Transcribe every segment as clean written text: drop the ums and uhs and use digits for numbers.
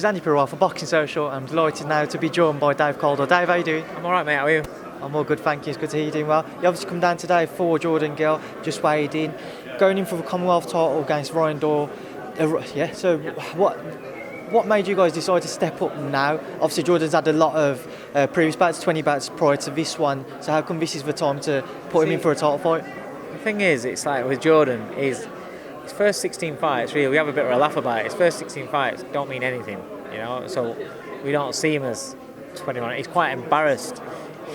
is Andi Purewal for Boxing Social. I'm delighted now to be joined by Dave Coldwell. Dave, how are you doing? I'm alright, mate, how are you? I'm all good, thank you. It's good to hear you doing well. You obviously come down today for Jordan Gill, just weighed in, going in for the Commonwealth title against Ryan Doyle. What made you guys decide to step up now? Obviously, Jordan's had a lot of previous bouts, 20 bouts prior to this one, so how come this is the time to put him in for a title fight? The thing is, it's like with Jordan, his first 16 fights, really, we have a bit of a laugh about it. His first 16 fights don't mean anything, so we don't see him as 21. He's quite embarrassed.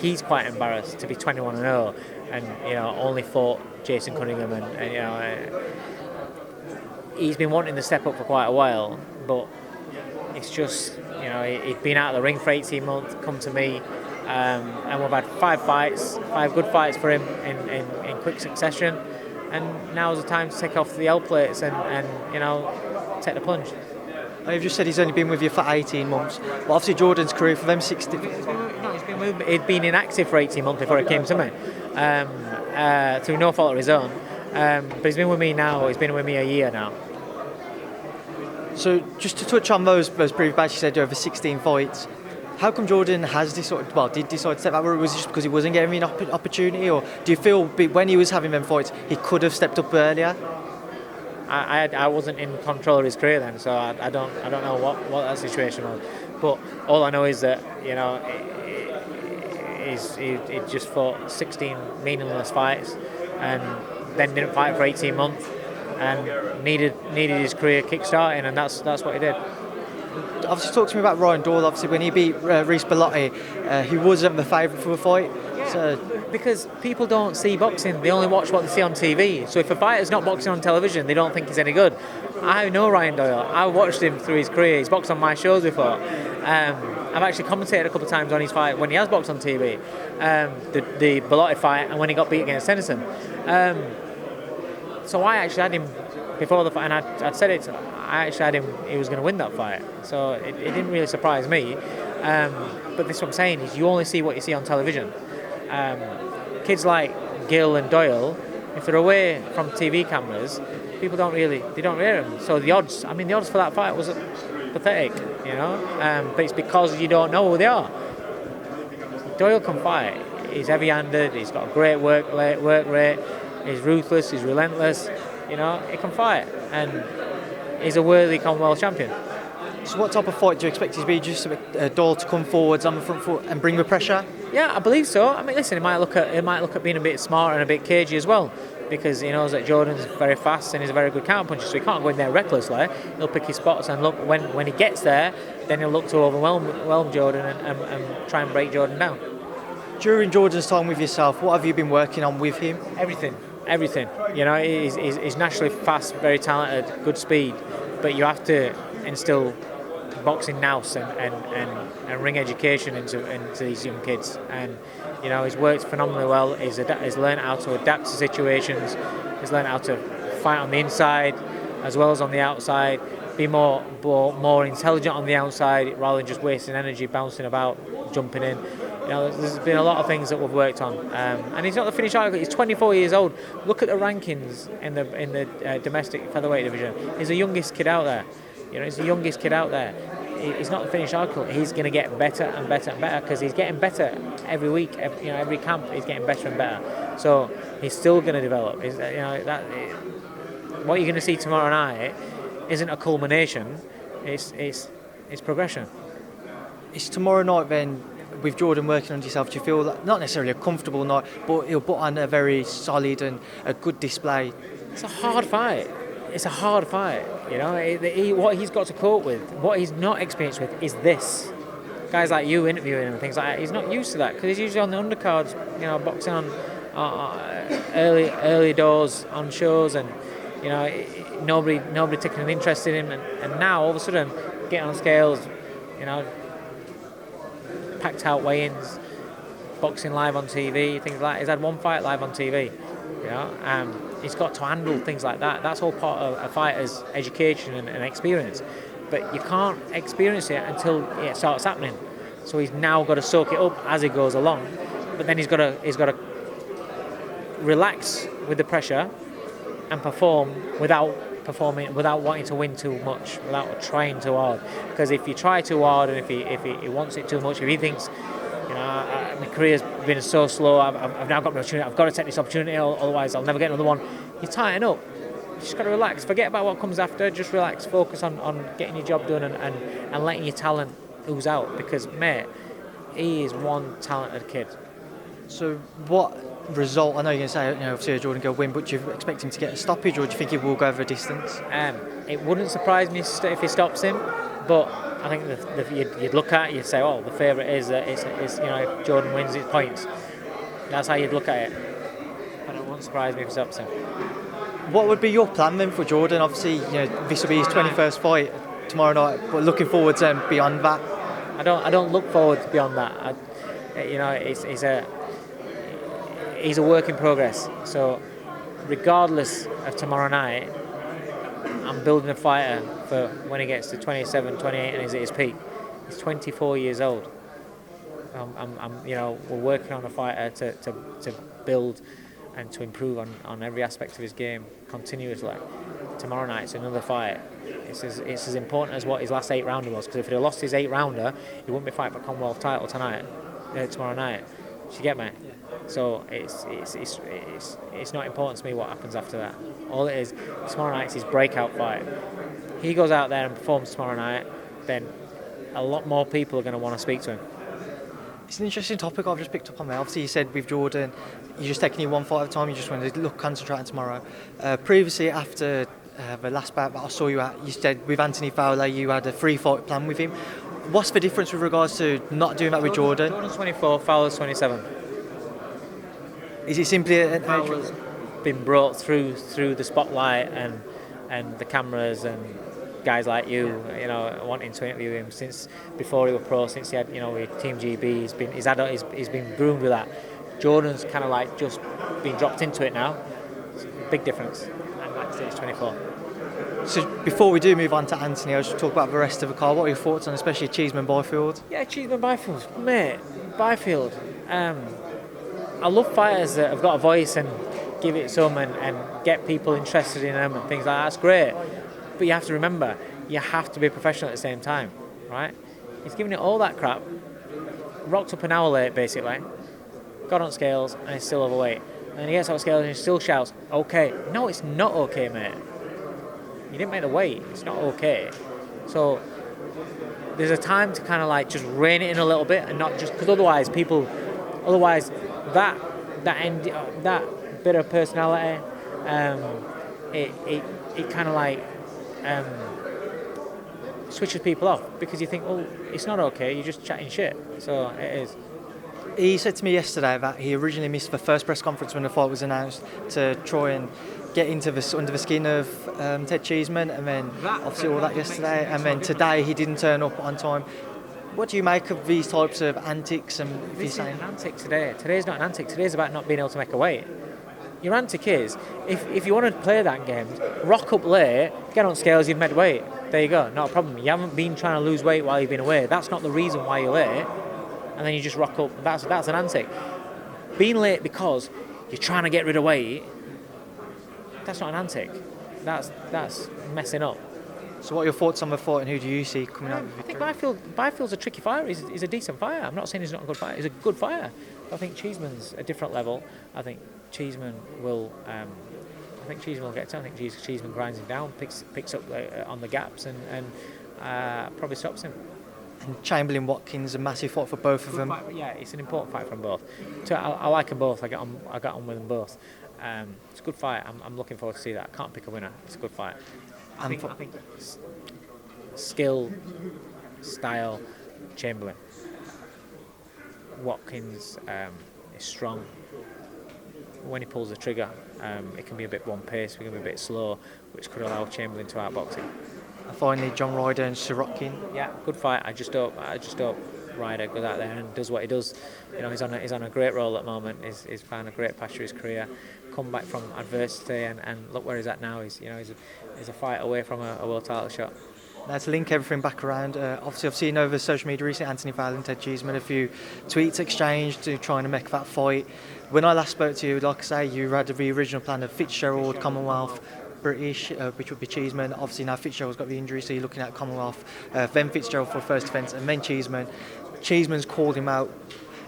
He's quite embarrassed to be 21-0 and only fought Jason Cunningham and he's been wanting to step up for quite a while, but it's just he'd been out of the ring for 18 months, come to me, and we've had 5 good fights for him in quick succession, and now's the time to take off the L plates and take the plunge. You've just said he's only been with you for 18 months. But obviously Jordan's career for them 60... He'd been inactive for 18 months before he came to me, through no fault of his own. But he's been with me now. He's been with me a year now. So just to touch on those previous bouts, you said over 16 fights. How come Jordan has did decide to step back? Was it just because he wasn't getting an opportunity, or do you feel when he was having them fights he could have stepped up earlier? I wasn't in control of his career then, so I don't know what that situation was. But all I know is that he just fought 16 meaningless fights, and then didn't fight for 18 months, and needed his career kick-starting, and that's what he did. Obviously, talk to me about Ryan Doyle. Obviously, when he beat Reece Bellew-Usyk, he wasn't the favourite for the fight. Yeah, so, because people don't see boxing; they only watch what they see on TV. So if a fighter's not boxing on television, they don't think he's any good. I know Ryan Doyle. I watched him through his career. He's boxed on my shows before. I've actually commentated a couple of times on his fight when he has boxed on TV, the Bellew-Usyk fight, and when he got beat against Tennyson. So I actually had him before the fight, and I'd said it. I actually had him. He was going to win that fight, so it didn't really surprise me. But this is what I'm saying is you only see what you see on television. Kids like Gill and Doyle, if they're away from TV cameras, people don't really hear them. So the odds for that fight was pathetic, But it's because you don't know who they are. Doyle can fight. He's heavy-handed. He's got a great work rate. He's ruthless. He's relentless. He can fight, and he's a worthy Commonwealth champion. So what type of fight do you expect it to be? Just Doyle to come forwards on the front foot and bring the pressure? Yeah, I believe so. I mean, listen, he might look at being a bit smart and a bit cagey as well, because he knows that Jordan's very fast and he's a very good counter-puncher, so he can't go in there recklessly. He'll pick his spots, and look, when he gets there, then he'll look to overwhelm Jordan and try and break Jordan down. During Jordan's time with yourself, what have you been working on with him? Everything. He's naturally fast, very talented, good speed, but you have to instill boxing nous and ring education into these young kids, and he's worked phenomenally well. He's learned how to adapt to situations. He's learned how to fight on the inside as well as on the outside, be more intelligent on the outside rather than just wasting energy bouncing about, jumping in. There's been a lot of things that we've worked on, and he's not the finished article. He's 24 years old. Look at the rankings in the domestic featherweight division. He's the youngest kid out there. He's the youngest kid out there. He's not the finished article. He's going to get better and better and better, because he's getting better every week. Every camp he's getting better and better. So he's still going to develop. What you're going to see tomorrow night isn't a culmination. It's progression. It's tomorrow night then. With Jordan working on yourself, do you feel that not necessarily a comfortable night, but he'll put on a very solid and a good display? It's a hard fight. What he's got to cope with, what he's not experienced with, is this. Guys like you interviewing him and things like that, he's not used to that, because he's usually on the undercards, boxing on early doors on shows, and nobody taking an interest in him, and now all of a sudden getting on scales, packed out weigh-ins, boxing live on TV, things like that. He's had one fight live on TV, he's got to handle things like that. That's all part of a fighter's education and experience, but you can't experience it until it starts happening. So he's now got to soak it up as he goes along, but then he's got to relax with the pressure and perform without performing without wanting to win too much, without trying too hard. Because if you try too hard and if he wants it too much, if he thinks, my career's been so slow, I've now got an opportunity, I've got to take this opportunity, otherwise I'll never get another one. You tighten up. You just got to relax. Forget about what comes after. Just relax. Focus on getting your job done and letting your talent ooze out. Because, mate, he is one talented kid. So what result, I know you're going to say, obviously Jordan Gill win, but do you expect him to get a stoppage, or do you think he will go over a distance? It wouldn't surprise me if he stops him, but I think you'd look at it, you'd say, the favourite is if Jordan wins his points. That's how you'd look at it. But it won't surprise me if he stops him. What would be your plan then for Jordan? Obviously, this will be his 21st fight tomorrow night, but looking forward to beyond that. I don't look forward to beyond that. He's a work in progress. So, regardless of tomorrow night, I'm building a fighter for when he gets to 27, 28 and is at his peak. He's 24 years old. We're working on a fighter to build and to improve on every aspect of his game continuously. Tomorrow night's another fight. It's as important as what his last 8-rounder was, because if he'd have lost his 8-rounder, he wouldn't be fighting for Commonwealth title tomorrow night. Do you get me? Yeah. So it's not important to me what happens after that. All it is, tomorrow night's his breakout fight. He goes out there and performs tomorrow night, then a lot more people are going to want to speak to him. It's an interesting topic I've just picked up on there. Obviously, you said with Jordan, you're just taking it one fight at a time. You just want to concentrate on tomorrow. Previously, after the last bout that I saw you at, you said with Anthony Fowler, you had a 3-fight plan with him. What's the difference with regards to not doing that with Jordan? Jordan's 24, Fowler's 27. Is it simply Fowler's been brought through the spotlight and the cameras and guys like you, wanting to interview him since before he was pro, since he had, with Team GB, he's been groomed with that. Jordan's kind of like just been dropped into it now. It's a big difference. And like I say, he's 24. So before we do move on to Anthony, I'll just talk about the rest of the card. What are your thoughts on especially Cheeseman Byfield? Yeah, Cheeseman Byfield, mate. Byfield. I love fighters that have got a voice and give it some and get people interested in them and things like that. That's great. But you have to remember, you have to be professional at the same time, right? He's giving it all that crap, rocked up an hour late basically, got on scales and he's still overweight. And he gets on scales and he still shouts, okay. No, it's not okay, mate. You didn't make the weight, it's not okay. So there's a time to kind of like just rein it in a little bit and not just, because otherwise that bit of personality, it kind of like switches people off, because you think, it's not okay, you're just chatting shit. So it is. He said to me yesterday that he originally missed the first press conference when the fight was announced to try and get under the skin of Ted Cheeseman, and then obviously all that yesterday, and then today he didn't turn up on time. What do you make of these types of antics? And if this isn't an antic today. Today's not an antic. Today's about not being able to make a weight. Your antic is, if you want to play that game, rock up late, get on scales, you've made weight. There you go, not a problem. You haven't been trying to lose weight while you've been away. That's not the reason why you're late. And then you just rock up. That's an antic. Being late because you're trying to get rid of weight, that's not an antic. That's messing up. So what are your thoughts on the fight, and who do you see coming out with victory? I think Byfield's a tricky fighter. He's a decent fighter. I'm not saying he's not a good fighter. He's a good fighter. I think Cheeseman's a different level. I think Cheeseman will get it. I think Cheeseman grinds him down, picks up on the gaps, and probably stops him. And Chamberlain-Watkins, a massive fight for both of them. Yeah, it's an important fight from both. I like them both. I got on with them both. It's a good fight. I'm looking forward to see that. I can't pick a winner. It's a good fight. I think skill, style, Chamberlain. Watkins is strong. When he pulls the trigger, it can be a bit one-pace, it can be a bit slow, which could allow Chamberlain to outbox him. And finally, John Ryder and Sirotkin. Yeah, good fight. I just hope Ryder goes out there and does what he does. He's on a great roll at the moment. He's found a great patch of his career. Come back from adversity and look where he's at now. He's a fight away from a world title shot. Now to link everything back around, obviously I've seen over social media recently Anthony Fowler and Ted Cheeseman, a few tweets exchanged to trying to make that fight. When I last spoke to you, like I say, you had the original plan of Fitzgerald, Commonwealth, British, which would be Cheeseman. Obviously now Fitzgerald's got the injury, so you're looking at Commonwealth. Then Fitzgerald for first defence, and then Cheeseman. Cheeseman's called him out.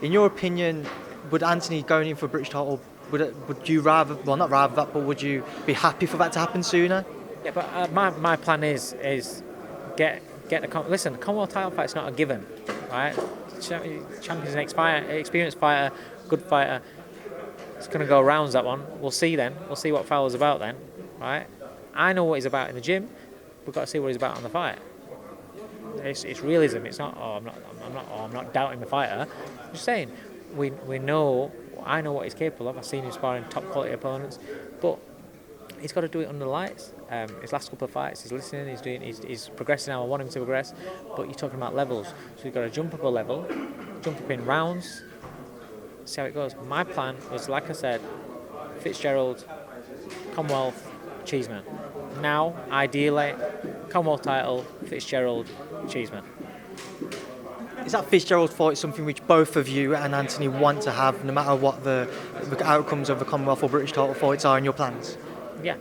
In your opinion, would Anthony going in for a British title, would you rather, well not rather that, but would you be happy for that to happen sooner? Yeah, but my plan is get the listen. The Commonwealth title fight's not a given, right? Champion's an experienced fighter, good fighter. It's going to go rounds, that one. We'll see then. We'll see what Fowler's about then, right? I know what he's about in the gym. We've got to see what he's about on the fight. It's realism. It's not. I'm not doubting the fighter. I'm just saying we know. I know what he's capable of. I've seen him sparring top quality opponents, but he's got to do it under the lights. His last couple of fights, he's listening. He's progressing how I want him to progress. But you're talking about levels, so you've got to jump up a level, jump up in rounds. See how it goes. My plan was, like I said, Fitzgerald, Commonwealth, Cheeseman. Now, ideally, Commonwealth title, Fitzgerald, Cheeseman. Is that Fitzgerald fight something which both of you and Anthony want to have, no matter what the outcomes of the Commonwealth or British title fights are in your plans? Yeah.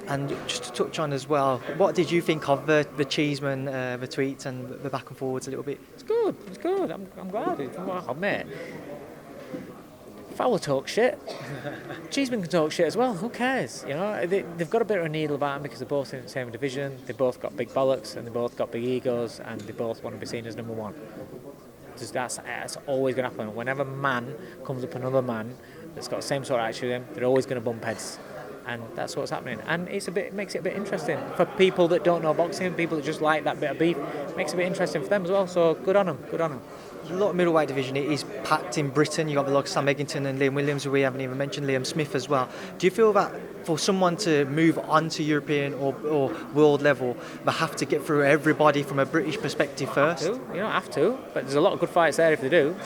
And just to touch on as well, what did you think of the Cheeseman, the tweets and the back and forwards a little bit? It's good. I'm glad. Oh, mate. Fowler talks shit. Cheeseman can talk shit as well. Who cares? You know, they've got a bit of a needle about them because they're both in the same division. They both got big bollocks and they both got big egos and they both want to be seen as number one. That's always going to happen. Whenever a man comes up another man that's got the same sort of attitude as him, they're always going to bump heads. And that's what's happening. And it makes it a bit interesting for people that don't know boxing, people that just like that bit of beef. It makes it a bit interesting for them as well. So good on them. A lot of middleweight division is packed in Britain. You've got the likes of Sam Eggington and Liam Williams, who we haven't even mentioned, Liam Smith as well. Do you feel that for someone to move on to European or world level, they have to get through everybody from a British perspective first? You don't have to, but there's a lot of good fights there if they do.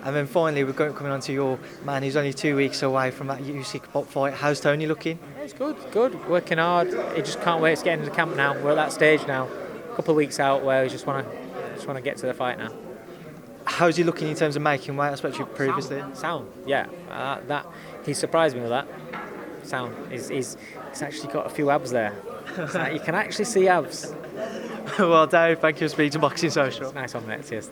And then finally, we're coming on to your man who's only 2 weeks away from that Usyk fight. How's Tony looking? It's good. Working hard. He just can't wait to get into the camp now. We're at that stage now. A couple of weeks out where we just want to get to the fight now. How's he looking in terms of making weight, especially previously? Sound. Yeah. That he surprised me with that. Sound. He's actually got a few abs there. So you can actually see abs. Well, Dave, thank you for speaking to Boxing Social. It's nice on that. Cheers.